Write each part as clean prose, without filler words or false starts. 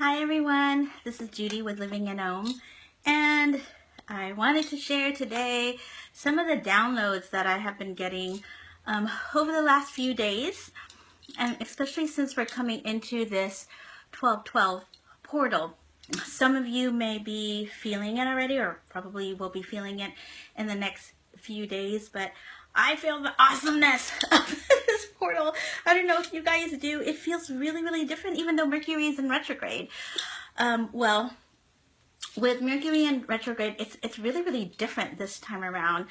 Hi everyone, this is Judy with Living in Om, and I wanted to share today some of the downloads that I have been getting over the last few days, and especially since we're coming into this 12/12 portal. Some of you may be feeling it already, or probably will be feeling it in the next few days, but I feel the awesomeness of this portal. I don't know if you guys do. It feels really, really different, even though Mercury is in retrograde. Well, with Mercury in retrograde, it's really, really different this time around.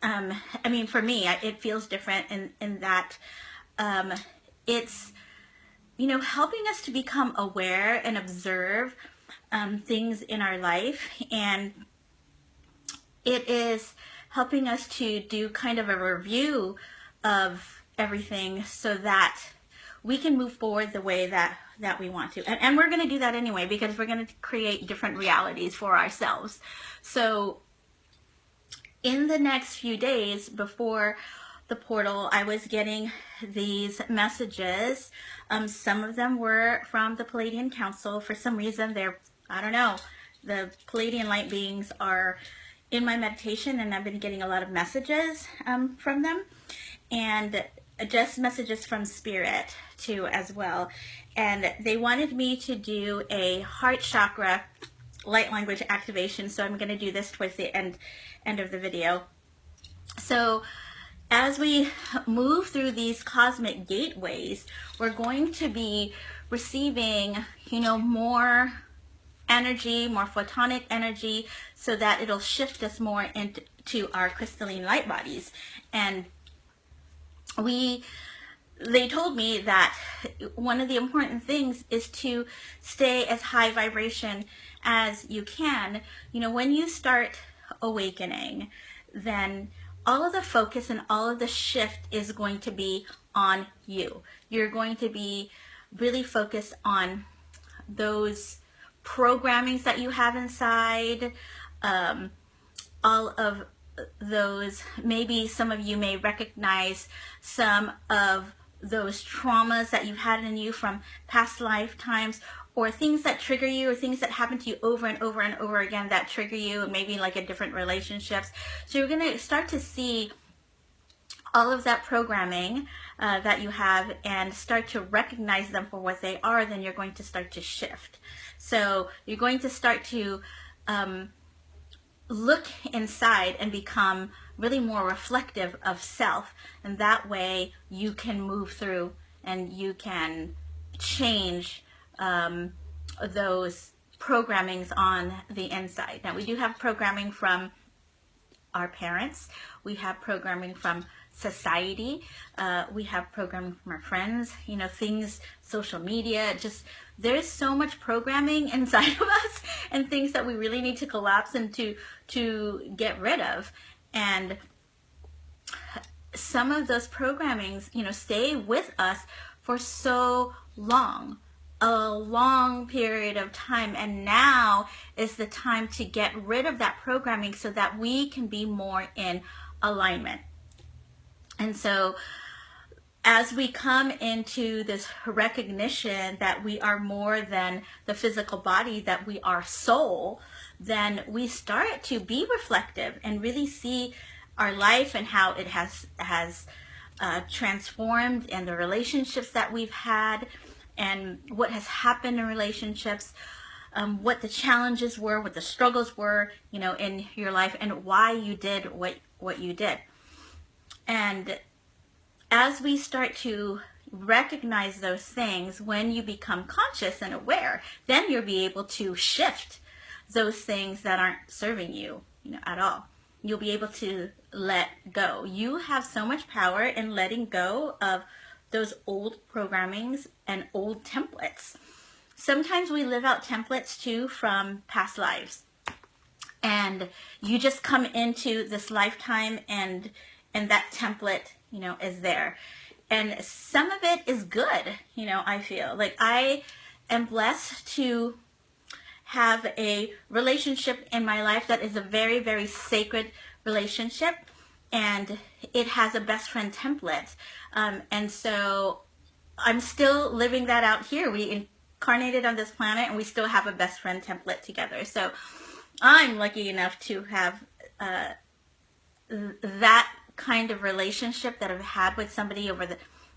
I mean, for me, it feels different in that it's, helping us to become aware and observe things in our life, and it is helping us to do kind of a review of everything so that we can move forward the way that we want to. And we're going to do that anyway, because we're going to create different realities for ourselves. So in the next few days before the portal, I was getting these messages. Some of them were from the Pleiadian Council. For some reason, I don't know, the Pleiadian light beings are in my meditation, and I've been getting a lot of messages from them, and just messages from Spirit too as well. And they wanted me to do a heart chakra light language activation, so I'm going to do this towards the end of the video. So as we move through these cosmic gateways, we're going to be receiving, more energy, more photonic energy, so that it'll shift us more into our crystalline light bodies. And they told me that one of the important things is to stay as high vibration as you can. When you start awakening, then all of the focus and all of the shift is going to be on you. You're going to be really focused on those programmings that you have inside, all of those. Maybe some of you may recognize some of those traumas that you've had in you from past lifetimes, or things that trigger you, or things that happen to you over and over and over again that trigger you, and maybe like in different relationships. So you're going to start to see all of that programming that you have and start to recognize them for what they are. Then you're going to start to shift. So you're going to start to look inside and become really more reflective of self, and that way you can move through and you can change those programmings on the inside. Now, we do have programming from our parents, we have programming from society, we have programming from our friends, things, social media, just there's so much programming inside of us, and things that we really need to collapse and to get rid of. And some of those programmings, stay with us for so long, a long period of time, and now is the time to get rid of that programming so that we can be more in alignment. And so as we come into this recognition that we are more than the physical body, that we are soul, then we start to be reflective and really see our life and how it has transformed, and the relationships that we've had, and what has happened in relationships, what the challenges were, what the struggles were, in your life, and why you did what you did. And as we start to recognize those things, when you become conscious and aware, then you'll be able to shift those things that aren't serving you, at all. You'll be able to let go. You have so much power in letting go of those old programmings and old templates. Sometimes we live out templates too from past lives, and you just come into this lifetime and that template, is there. And some of it is good, I feel like I am blessed to have a relationship in my life that is a very, very sacred relationship, and it has a best friend template. And so I'm still living that out here. We incarnated on this planet, and we still have a best friend template together. So I'm lucky enough to have that kind of relationship that I've had with somebody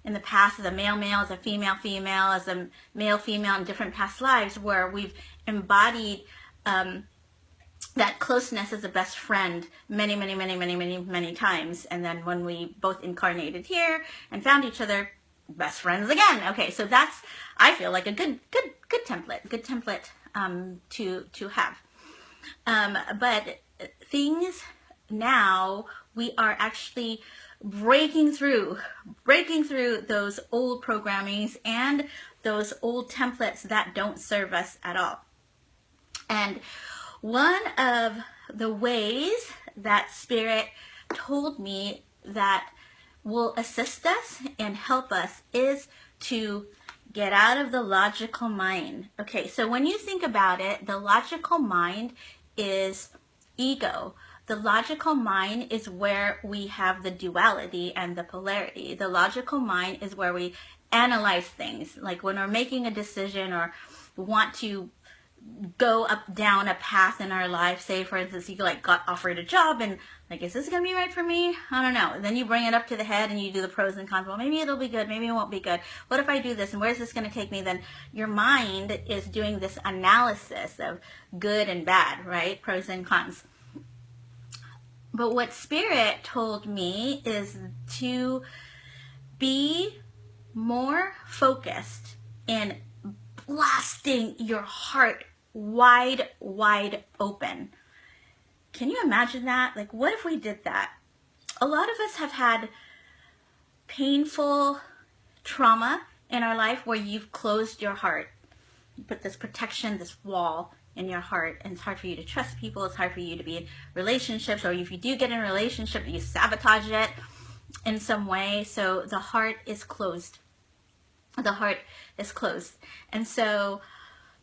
in the past, as a male, as a female, as a male, in different past lives, where we've embodied that closeness as a best friend many times. And then when we both incarnated here and found each other, best friends again. Okay, so that's, I feel like, a good template to have. But things now, we are actually breaking through those old programmings and those old templates that don't serve us at all. And one of the ways that Spirit told me that will assist us and help us is to get out of the logical mind. Okay, so when you think about it, the logical mind is ego. The logical mind is where we have the duality and the polarity. The logical mind is where we analyze things, like when we're making a decision or want to go down a path in our life. Say, for instance, you got offered a job and is this going to be right for me? I don't know. Then you bring it up to the head and you do the pros and cons. Well, maybe it'll be good. Maybe it won't be good. What if I do this, and where's this going to take me? Then your mind is doing this analysis of good and bad, right? Pros and cons. But what Spirit told me is to be more focused in blasting your heart wide open. Can you imagine that? What if we did that? A lot of us have had painful trauma in our life where you've closed your heart. You put this protection, this wall in your heart, and it's hard for you to trust people. It's hard for you to be in relationships, or if you do get in a relationship, you sabotage it in some way. So the heart is closed. The heart is closed. And so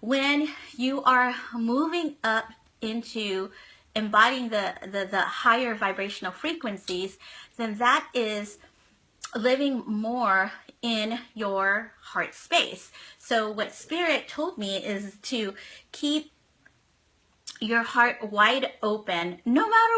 when you are moving up into embodying the higher vibrational frequencies, then that is living more in your heart space. So what Spirit told me is to keep your heart wide open no matter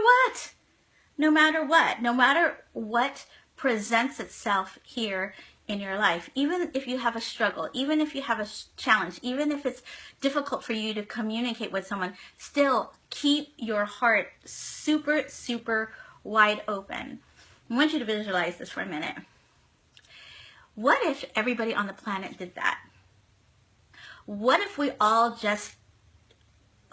what presents itself here in your life. Even if you have a struggle, even if you have a challenge, even if it's difficult for you to communicate with someone, still keep your heart super wide open. I want you to visualize this for a minute. What if everybody on the planet did that? What if we all just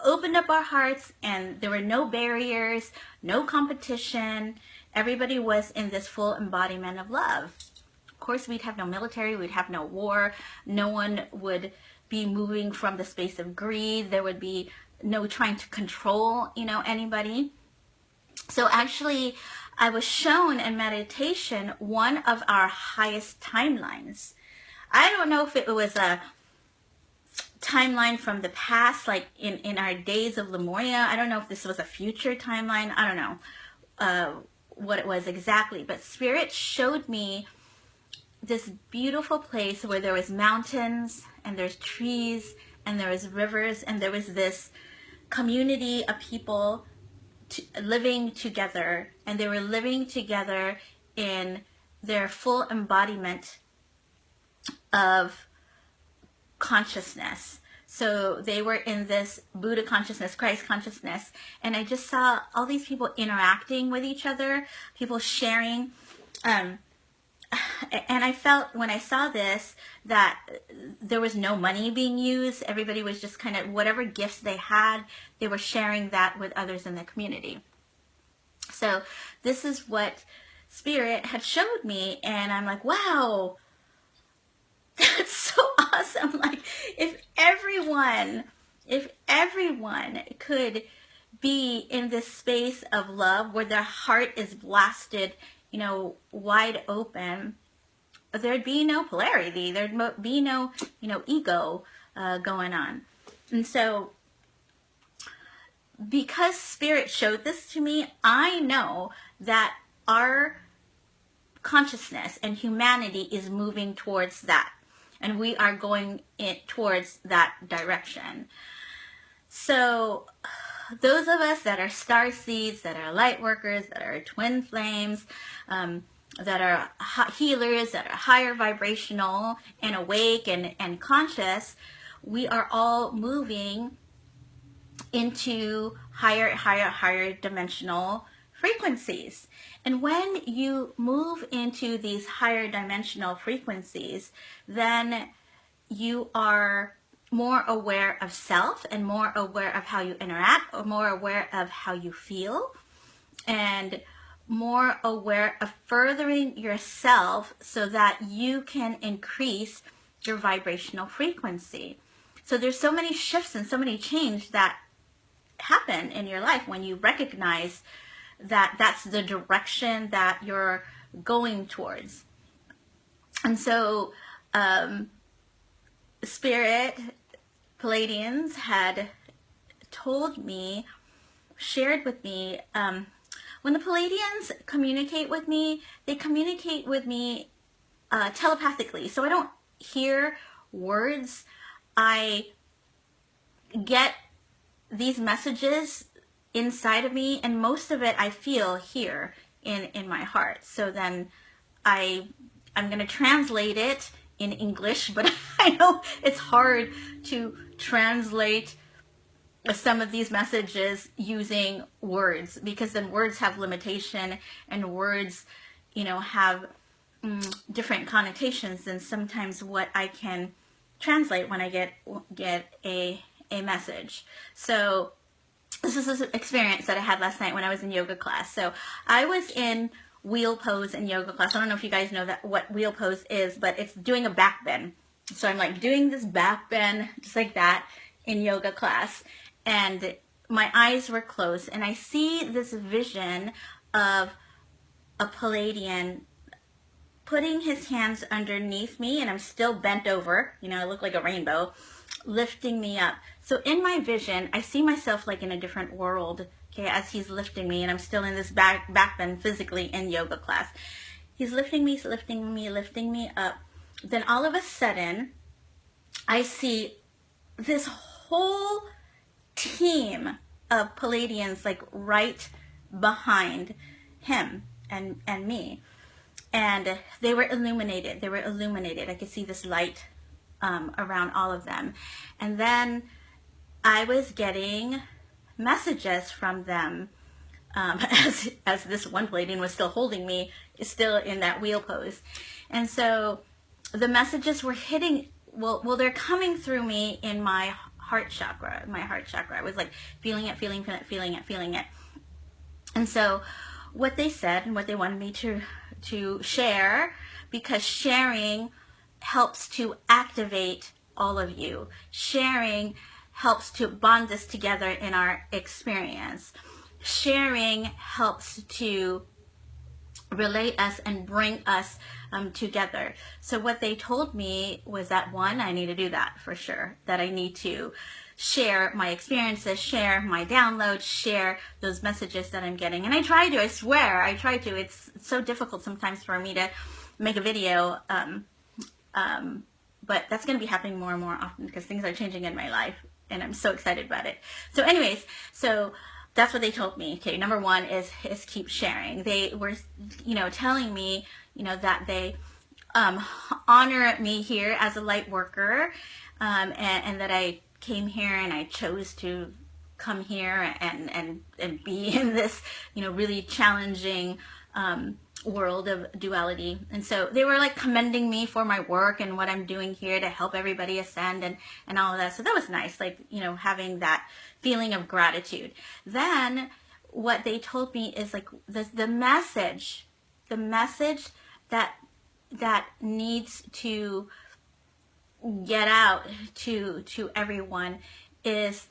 opened up our hearts and there were no barriers, no competition? Everybody was in this full embodiment of love. Of course, we'd have no military, we'd have no war, no one would be moving from the space of greed, there would be no trying to control, anybody. So actually, I was shown in meditation one of our highest timelines. I don't know if it was a timeline from the past, like in our days of Lemuria. I don't know if this was a future timeline. I don't know what it was exactly. But Spirit showed me this beautiful place where there was mountains and there's trees and there was rivers and there was this community of people living together, and they were living together in their full embodiment of consciousness. So they were in this Buddha consciousness, Christ consciousness, and I just saw all these people interacting with each other, people sharing, and I felt when I saw this that there was no money being used. Everybody was just kind of, whatever gifts they had, they were sharing that with others in the community. So this is what Spirit had showed me, and I'm like, wow, that's so awesome. Like, if everyone could be in this space of love where their heart is blasted, wide open, there'd be no polarity, there'd be no, ego going on. And so because Spirit showed this to me, I know that our consciousness and humanity is moving towards that. and we are going towards that direction. So those of us that are star seeds, that are light workers, that are twin flames, that are healers, that are higher vibrational and awake and conscious, we are all moving into higher dimensional frequencies. And when you move into these higher dimensional frequencies, then you are more aware of self and more aware of how you interact, or more aware of how you feel, and more aware of furthering yourself so that you can increase your vibrational frequency. So there's so many shifts and so many change that happen in your life when you recognize that that's the direction that you're going towards. And so Spirit Pleiadians had told me, shared with me, when the Pleiadians communicate with me, they communicate with me telepathically. So I don't hear words. I get these messages inside of me, and most of it I feel here in my heart. So then I'm going to translate it in English, but I know it's hard to translate some of these messages using words, because then words have limitation, and words, have different connotations than sometimes what I can translate when I get a message. So this is an experience that I had last night when I was in yoga class. So I was in wheel pose in yoga class. I don't know if you guys know what wheel pose is, but it's doing a back bend. So I'm like doing this back bend just like that in yoga class, and my eyes were closed, and I see this vision of a Pleiadian putting his hands underneath me, and I'm still bent over, I look like a rainbow, lifting me up. So in my vision, I see myself like in a different world, okay, as he's lifting me, and I'm still in this back bend physically in yoga class. He's lifting me up. Then all of a sudden, I see this whole team of Pleiadians like right behind him and me. And they were illuminated. I could see this light around all of them. And then I was getting messages from them as this one Pleiadian was still holding me, still in that wheel pose. And so the messages were hitting, well, they're coming through me in my heart chakra. I was like feeling it. And so what they said and what they wanted me to share, because sharing helps to activate all of you. Sharing helps to bond us together in our experience. Sharing helps to relate us and bring us together. So what they told me was that, one, I need to do that for sure, that I need to share my experiences, share my downloads, share those messages that I'm getting. And I try to, I swear, I try to. It's so difficult sometimes for me to make a video, but that's going to be happening more and more often because things are changing in my life, and I'm so excited about it. So anyways, so that's what they told me. Okay, number one is keep sharing. They were, telling me, that they honor me here as a light worker, and that I came here and I chose to come here and be in this, really challenging world of duality. And so they were like commending me for my work and what I'm doing here to help everybody ascend and all of that. So that was nice, like, having that feeling of gratitude. Then what they told me is like the message that needs to get out to everyone is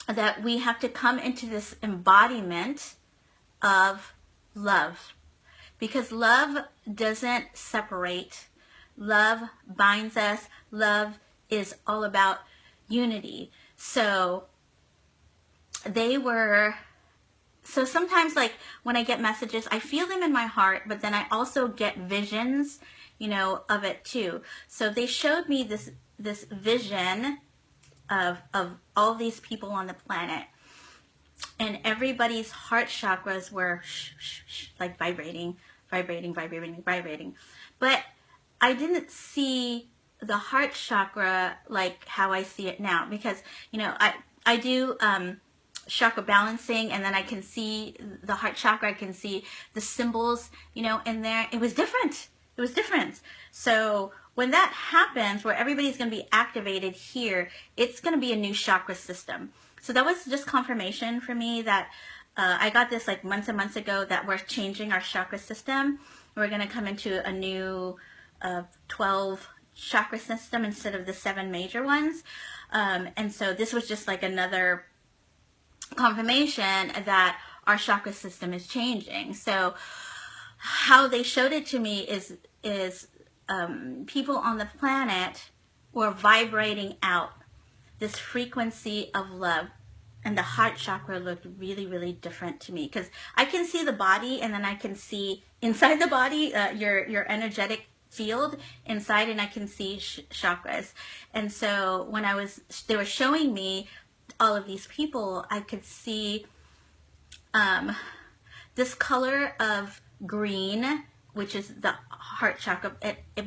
that we have to come into this embodiment of love, because love doesn't separate. Love binds us. Love is all about unity. So they were so sometimes, like, when I get messages, I feel them in my heart, but then I also get visions, you know, of it too. So they showed me this vision of all these people on the planet, and everybody's heart chakras were like vibrating, vibrating, vibrating, vibrating. But I didn't see the heart chakra like how I see it now, because, you know, I do chakra balancing, and then I can see the heart chakra, I can see the symbols, you know, in there. It was different. It was different. So when that happens, where everybody's going to be activated here, it's going to be a new chakra system. So that was just confirmation for me that I got this like months and months ago, that we're changing our chakra system. We're going to come into a new 12 chakra system instead of the 7 major ones. And so this was just like another confirmation that our chakra system is changing. So how they showed it to me is people on the planet were vibrating out this frequency of love, and the heart chakra looked really, really different to me, because I can see the body, and then I can see inside the body your energetic field inside, and I can see chakras. And so when they were showing me all of these people, I could see this color of green, which is the heart chakra,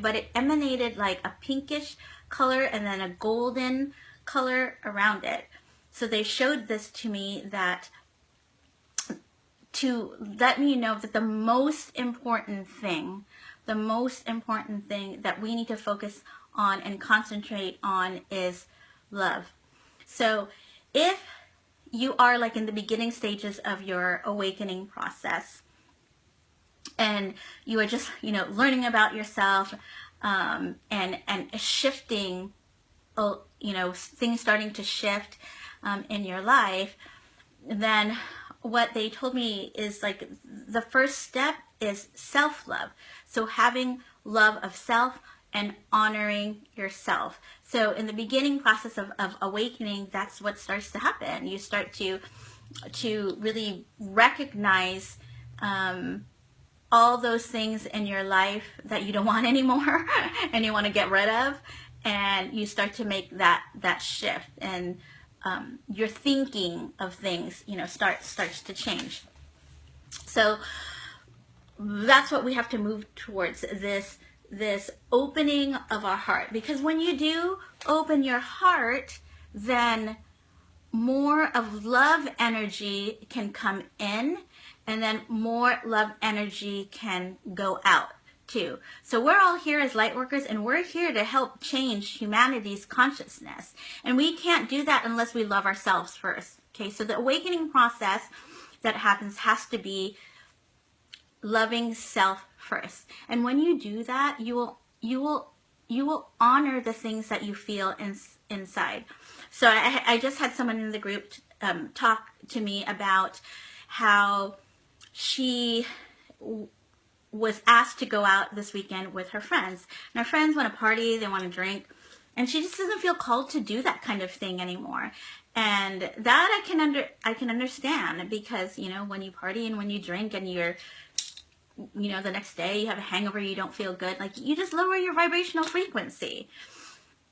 but it emanated like a pinkish color and then a golden color around it. So they showed this to me to let me know that the most important thing that we need to focus on and concentrate on is love. So if you are like in the beginning stages of your awakening process, and you are just, you know, learning about yourself, and shifting, you know, things starting to shift in your life, then what they told me is like the first step is self-love. So having love of self and honoring yourself. So in the beginning process of awakening, that's what starts to happen. You start to really recognize all those things in your life that you don't want anymore and you want to get rid of, and you start to make that shift, and your thinking of things, you know, starts to change. So that's what we have to move towards, this opening of our heart, because when you do open your heart, then more of love energy can come in, and then more love energy can go out too. So we're all here as light workers, and we're here to help change humanity's consciousness. And we can't do that unless we love ourselves first. Okay, so the awakening process that happens has to be loving self first. And when you do that, you will honor the things that you feel inside. So I just had someone in the group talk to me about how she was asked to go out this weekend with her friends. And her friends want to party, they want to drink, and she just doesn't feel called to do that kind of thing anymore. And that I can understand, because, you know, when you party and when you drink and you're, you know, the next day you have a hangover, you don't feel good, like, you just lower your vibrational frequency.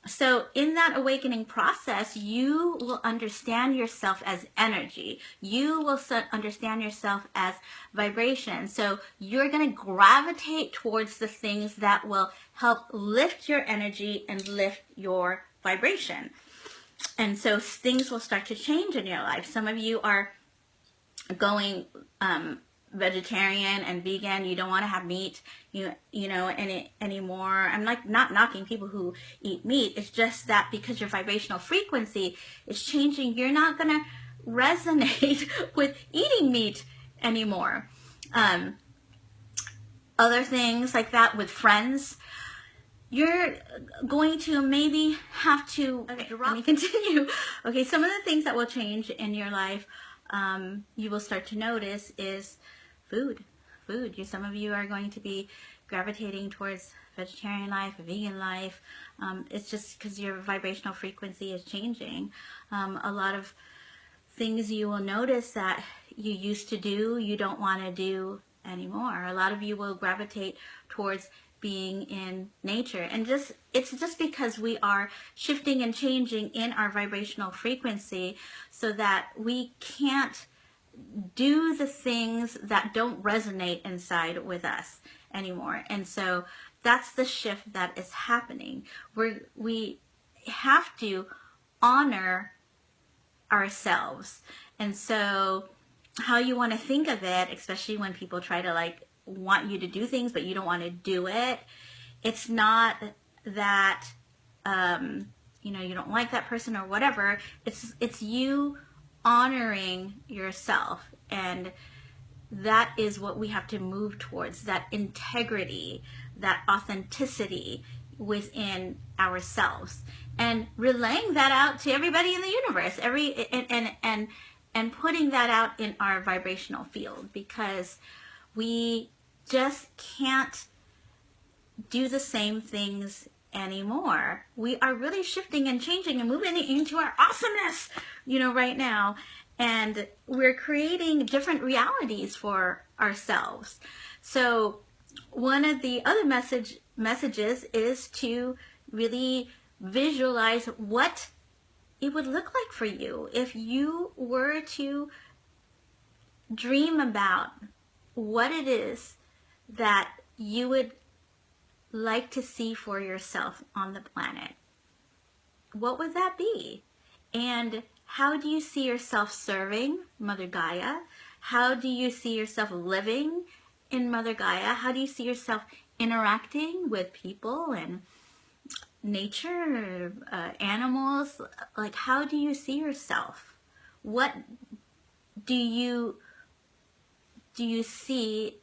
So in that awakening process, you will understand yourself as energy. You will understand yourself as vibration. So you're going to gravitate towards the things that will help lift your energy and lift your vibration. And so things will start to change in your life. Some of you are going vegetarian and vegan. You don't want to have meat, you know, anymore. I'm like not knocking people who eat meat. It's just that because your vibrational frequency is changing, you're not going to resonate with eating meat anymore. Other things like that with friends, you're going to maybe have to, okay, let me continue. Okay, some of the things that will change in your life, you will start to notice is food. Some of you are going to be gravitating towards vegetarian life, vegan life. It's just because your vibrational frequency is changing. A lot of things you will notice that you used to do, you don't want to do anymore. A lot of you will gravitate towards being in nature, and it's just because we are shifting and changing in our vibrational frequency, so that we can't do the things that don't resonate inside with us anymore. And so that's the shift that is happening. We have to honor ourselves. And so how you want to think of it, especially when people try to like want you to do things but you don't want to do it, it's not that you don't like that person or whatever. It's you honoring yourself, and that is what we have to move towards, that integrity, that authenticity within ourselves, and relaying that out to everybody in the universe, and putting that out in our vibrational field, because we just can't do the same things anymore. We are really shifting and changing and moving into our awesomeness, right now. And we're creating different realities for ourselves. So one of the other messages is to really visualize what it would look like for you if you were to dream about what it is that you would like to see for yourself on the planet. What would that be? And how do you see yourself serving Mother Gaia? How do you see yourself living in Mother Gaia? How do you see yourself interacting with people and nature, animals? Like, how do you see yourself? What do you see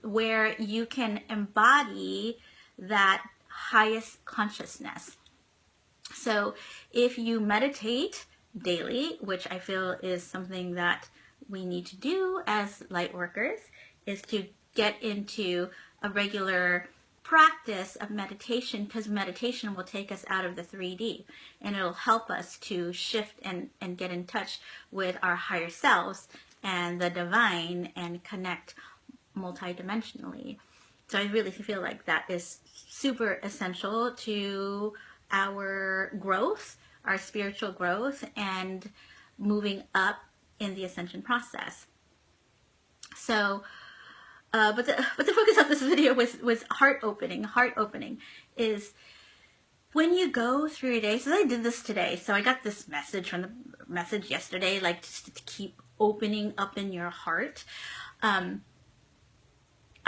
where you can embody that highest consciousness? So if you meditate daily, which I feel is something that we need to do as light workers, is to get into a regular practice of meditation, because meditation will take us out of the 3D, and it'll help us to shift and get in touch with our higher selves and the divine and connect multidimensionally. So I really feel like that is super essential to our growth, our spiritual growth, and moving up in the ascension process. So, but the focus of this video was heart opening. Heart opening is when you go through your day. So I did this today. So I got this message from the message yesterday, like just to keep opening up in your heart.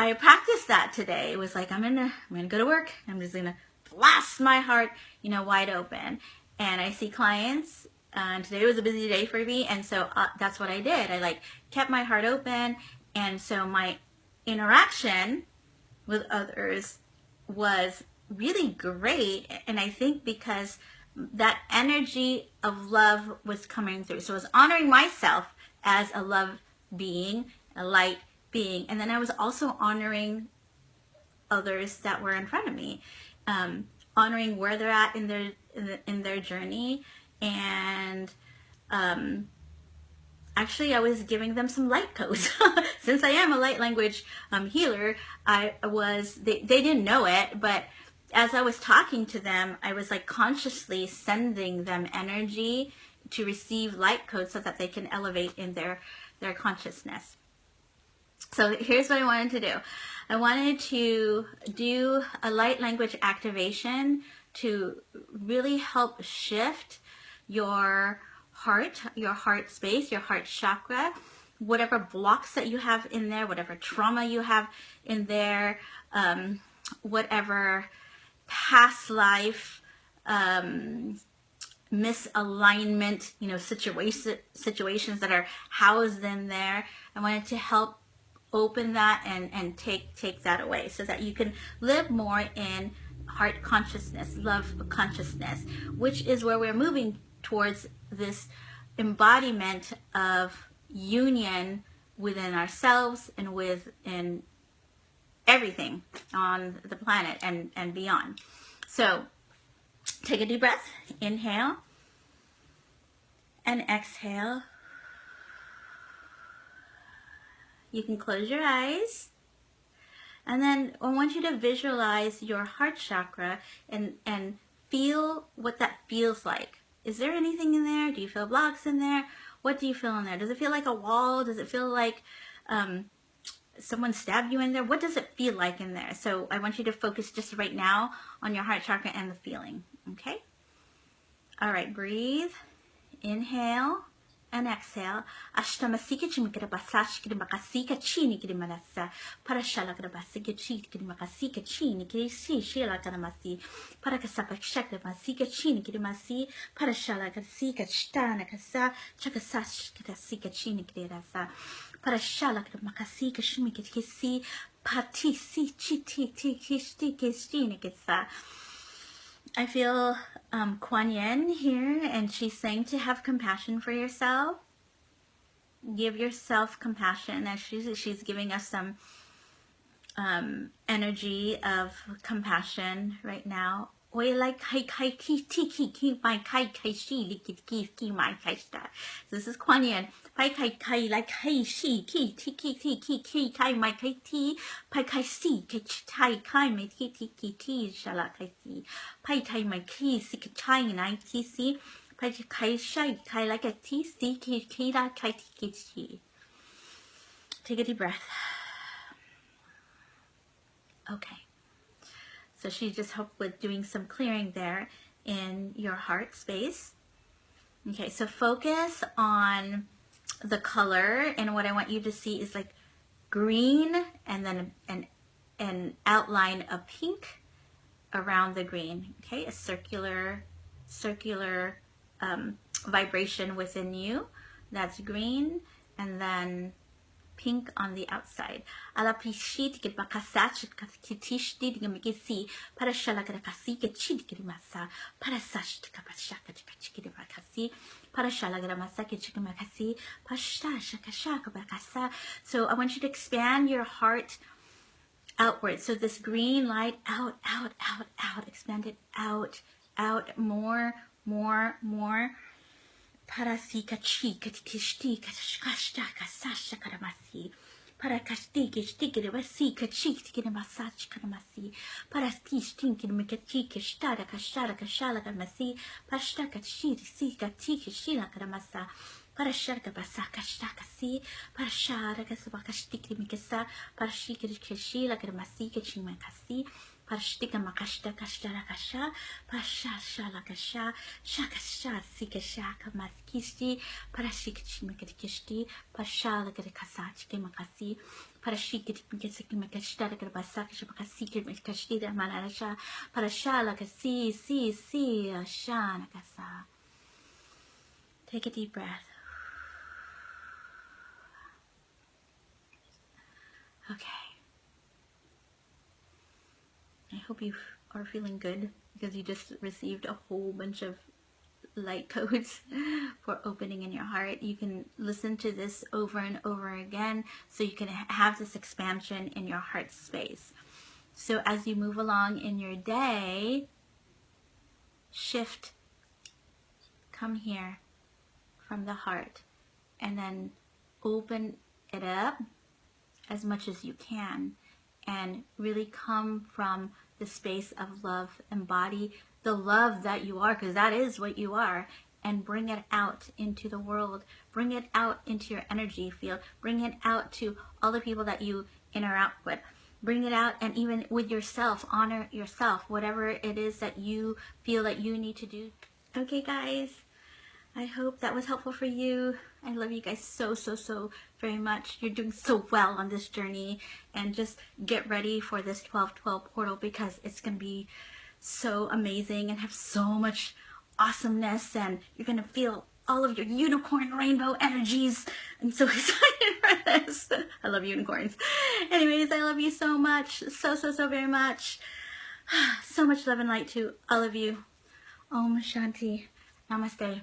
I practiced that today. It was like, I'm gonna go to work. I'm just gonna blast my heart, wide open. And I see clients, and today was a busy day for me, and so that's what I did. I kept my heart open, and so my interaction with others was really great. And I think because that energy of love was coming through. So I was honoring myself as a love being, a light being, and then I was also honoring others that were in front of me, honoring where they're at in their journey, and actually I was giving them some light codes. Since I am a light language healer, they didn't know it, but as I was talking to them, I was consciously sending them energy to receive light codes so that they can elevate in their consciousness. So here's what I wanted to do. I wanted to do a light language activation to really help shift your heart space, your heart chakra, whatever blocks that you have in there, whatever trauma you have in there, whatever past life misalignment, situations that are housed in there. I wanted to help open that and take that away so that you can live more in heart consciousness, love consciousness, which is where we're moving towards this embodiment of union within ourselves and within everything on the planet and beyond. So take a deep breath, inhale, And exhale. You can close your eyes. And then I want you to visualize your heart chakra and feel what that feels like. Is there anything in there? Do you feel blocks in there? What do you feel in there? Does it feel like a wall? Does it feel like someone stabbed you in there? What does it feel like in there? So I want you to focus just right now on your heart chakra and the feeling. Okay? All right, breathe. Inhale. And exhale. Ashtamasika chimikira basash kiri makasika chini kiri manasa. Parashala kira basika chi kiri makasika chini kiri si shila kanamasi. Parakasapa shakra masika chini kiri masi. Parashala kasika shtana kasa. Chakasash kira sika chini kiri rasa. Parashala kira makasika shimi kiri si. Pati si chiti ti kishti kishti kisa. I feel Kuan Yin here, and she's saying to have compassion for yourself. Give yourself compassion, as she's giving us some energy of compassion right now. So this is Kuan Yin. Take a deep breath. Okay. So she just helped with doing some clearing there in your heart space. Okay, so focus on the color, and what I want you to see is like green and then an outline of pink around the green. Okay, a circular vibration within you. That's green, and then pink on the outside. So I want you to expand your heart outward. So this green light out, expand it out, more. Parasika chika kishti kashta kasasha karamasi. Parakashti kishti kirabasika chik kiramasach karamasi. Parastish tinkin mikachi kishtara kashara kashala karamasi. Pashtaka shiri sika tiki shila karamasa. Parasharka basaka stakasi. Parashara kasabakashti kimikasa. Parashika kishila karamasika chimakasi. Parashtika makashta kashtara kasha, pasha shala kasha, shakasha sika shaka maskisti, parashika chimikishti, pashala kasachi kimakasi, parashika mikashtara kabasaka shabakasi mikashti malarasha, parashala kasi, si, ashana kasa. Take a deep breath. Okay. I hope you are feeling good, because you just received a whole bunch of light codes for opening in your heart. You can listen to this over and over again so you can have this expansion in your heart space. So as you move along in your day, shift, come here from the heart, and then open it up as much as you can. And really come from the space of love. Embody the love that you are, because that is what you are, and bring it out into the world. Bring it out into your energy field. Bring it out to all the people that you interact with. Bring it out, and even with yourself. Honor yourself, whatever it is that you feel that you need to do. Okay, guys. I hope that was helpful for you. I love you guys so very much. You're doing so well on this journey, and just get ready for this 12/12 portal, because it's going to be so amazing and have so much awesomeness, and you're going to feel all of your unicorn rainbow energies. I'm so excited for this. I love unicorns. Anyways, I love you so much. So very much. So much love and light to all of you. Om Shanti. Namaste.